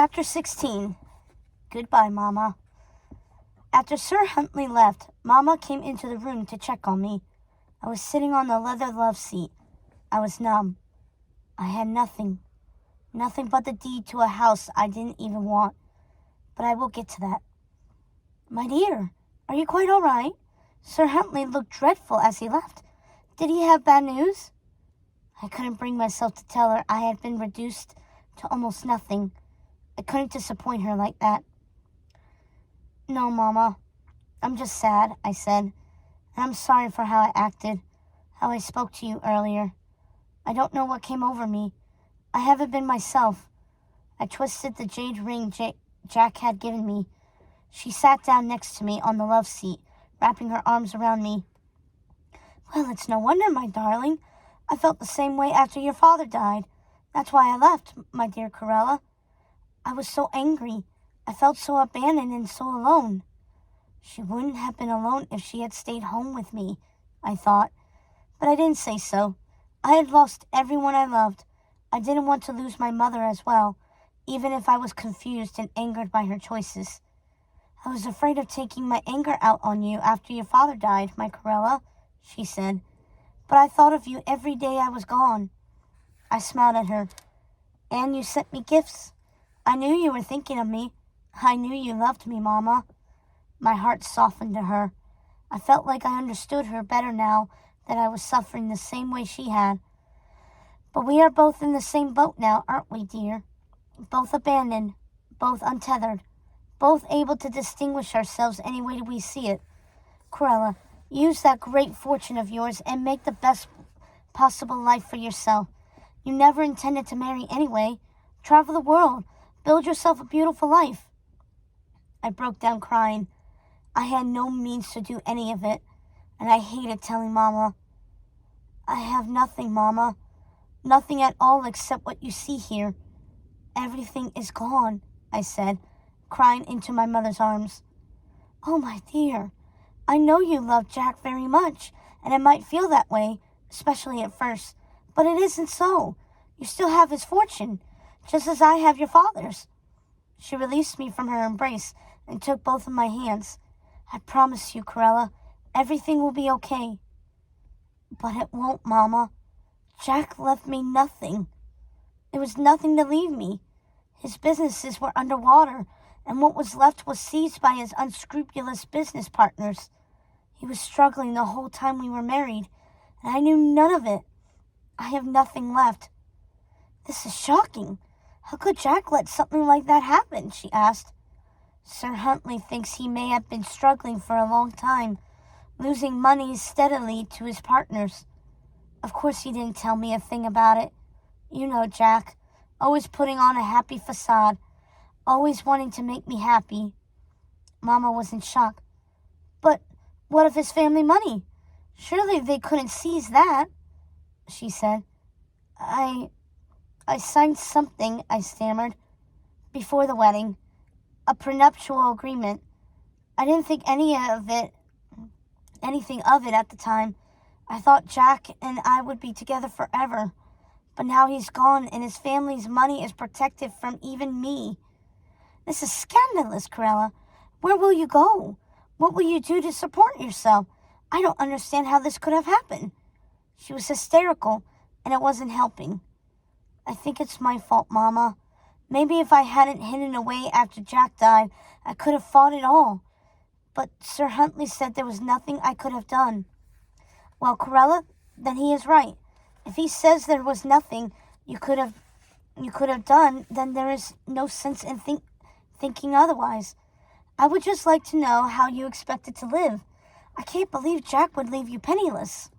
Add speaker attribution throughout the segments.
Speaker 1: Chapter 16. Goodbye, Mama. After Sir Huntley left, Mama came into the room to check on me. I was sitting on the leather love seat. I was numb. I had nothing. Nothing but the deed to a house I didn't even want. But I will get to that. My dear, are you quite all right? Sir Huntley looked dreadful as he left. Did he have bad news? I couldn't bring myself to tell her I had been reduced to almost nothing. I couldn't disappoint her like that. No, Mama. I'm just sad, I said. And I'm sorry for how I acted, how I spoke to you earlier. I don't know what came over me. I haven't been myself. I twisted the jade ring Jack had given me. She sat down next to me on the love seat, wrapping her arms around me. Well, it's no wonder, my darling. I felt the same way after your father died. That's why I left, my dear Corella. I was so angry. I felt so abandoned and so alone. She wouldn't have been alone if she had stayed home with me, I thought. But I didn't say so. I had lost everyone I loved. I didn't want to lose my mother as well, even if I was confused and angered by her choices. I was afraid of taking my anger out on you after your father died, my Corella, she said. But I thought of you every day I was gone. I smiled at her. And you sent me gifts. I knew you were thinking of me. I knew you loved me, Mama. My heart softened to her. I felt like I understood her better now that I was suffering the same way she had. But we are both in the same boat now, aren't we, dear? Both abandoned, both untethered, both able to distinguish ourselves any way we see it. Corella, use that great fortune of yours and make the best possible life for yourself. You never intended to marry anyway. Travel the world. Build yourself a beautiful life. I broke down crying. I had no means to do any of it, and I hated telling Mama. I have nothing, Mama. Nothing at all except what you see here. Everything is gone, I said, crying into my mother's arms. Oh, my dear, I know you love Jack very much, and it might feel that way, especially at first, but it isn't so. You still have his fortune, just as I have your father's. She released me from her embrace and took both of my hands. I promise you, Corella, everything will be okay. But it won't, Mama. Jack left me nothing. There was nothing to leave me. His businesses were underwater, and what was left was seized by his unscrupulous business partners. He was struggling the whole time we were married, and I knew none of it. I have nothing left. This is shocking. How could Jack let something like that happen? She asked. Sir Huntley thinks he may have been struggling for a long time, losing money steadily to his partners. Of course he didn't tell me a thing about it. You know Jack, always putting on a happy facade, always wanting to make me happy. Mama was in shock. But what of his family money? Surely they couldn't seize that, she said. I signed something, I stammered, before the wedding. A prenuptial agreement. I didn't think anything of it at the time. I thought Jack and I would be together forever. But now he's gone and his family's money is protected from even me. This is scandalous, Corella. Where will you go? What will you do to support yourself? I don't understand how this could have happened. She was hysterical, and it wasn't helping. I think it's my fault, Mama. Maybe if I hadn't hidden away after Jack died, I could have fought it all. But Sir Huntley said there was nothing I could have done. Well, Corella, then he is right. If he says there was nothing you could have done, then there is no sense in thinking otherwise. I would just like to know how you expected to live. I can't believe Jack would leave you penniless.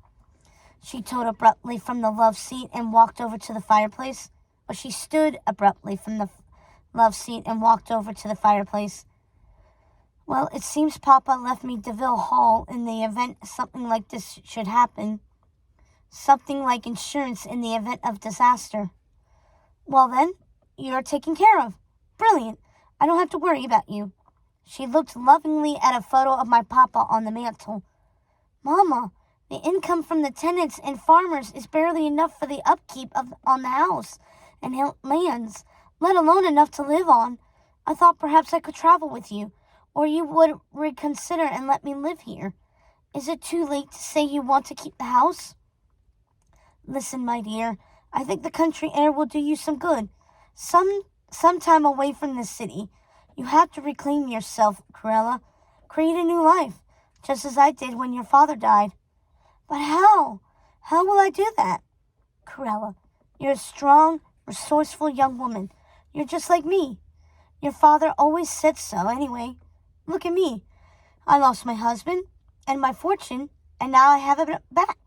Speaker 1: She stood abruptly from the love seat and walked over to the fireplace. Well, it seems Papa left me DeVil Hall in the event something like this should happen. Something like insurance in the event of disaster. Well then, you're taken care of. Brilliant. I don't have to worry about you. She looked lovingly at a photo of my Papa on the mantel. Mama, the income from the tenants and farmers is barely enough for the upkeep on the house and lands. let alone enough to live on. I thought perhaps I could travel with you, or you would reconsider and let me live here. Is it too late to say you want to keep the house? Listen, my dear, I think the country air will do you some good. Some time away from the city. You have to reclaim yourself, Corella. Create a new life, just as I did when your father died. But how? How will I do that? Corella, you're a strong, resourceful young woman. You're just like me. Your father always said so anyway. Look at me. I lost my husband and my fortune, and now I have it back.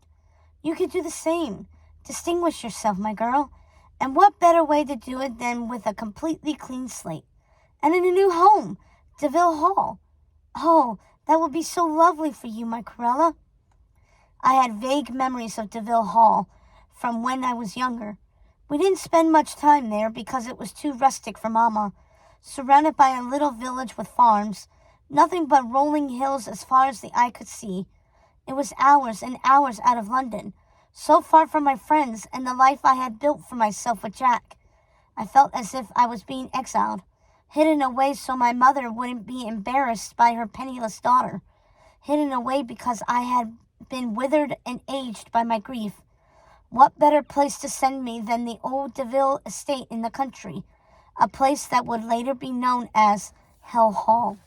Speaker 1: You can do the same. Distinguish yourself, my girl. And what better way to do it than with a completely clean slate? And in a new home, DeVil Hall. Oh, that would be so lovely for you, my Corella. I had vague memories of DeVil Hall from when I was younger. We didn't spend much time there because it was too rustic for Mama. Surrounded by a little village with farms, nothing but rolling hills as far as the eye could see. It was hours and hours out of London, so far from my friends and the life I had built for myself with Jack. I felt as if I was being exiled, hidden away so my mother wouldn't be embarrassed by her penniless daughter, hidden away because I had been withered and aged by my grief. What better place to send me than the old DeVil estate in the country, a place that would later be known as Hell Hall.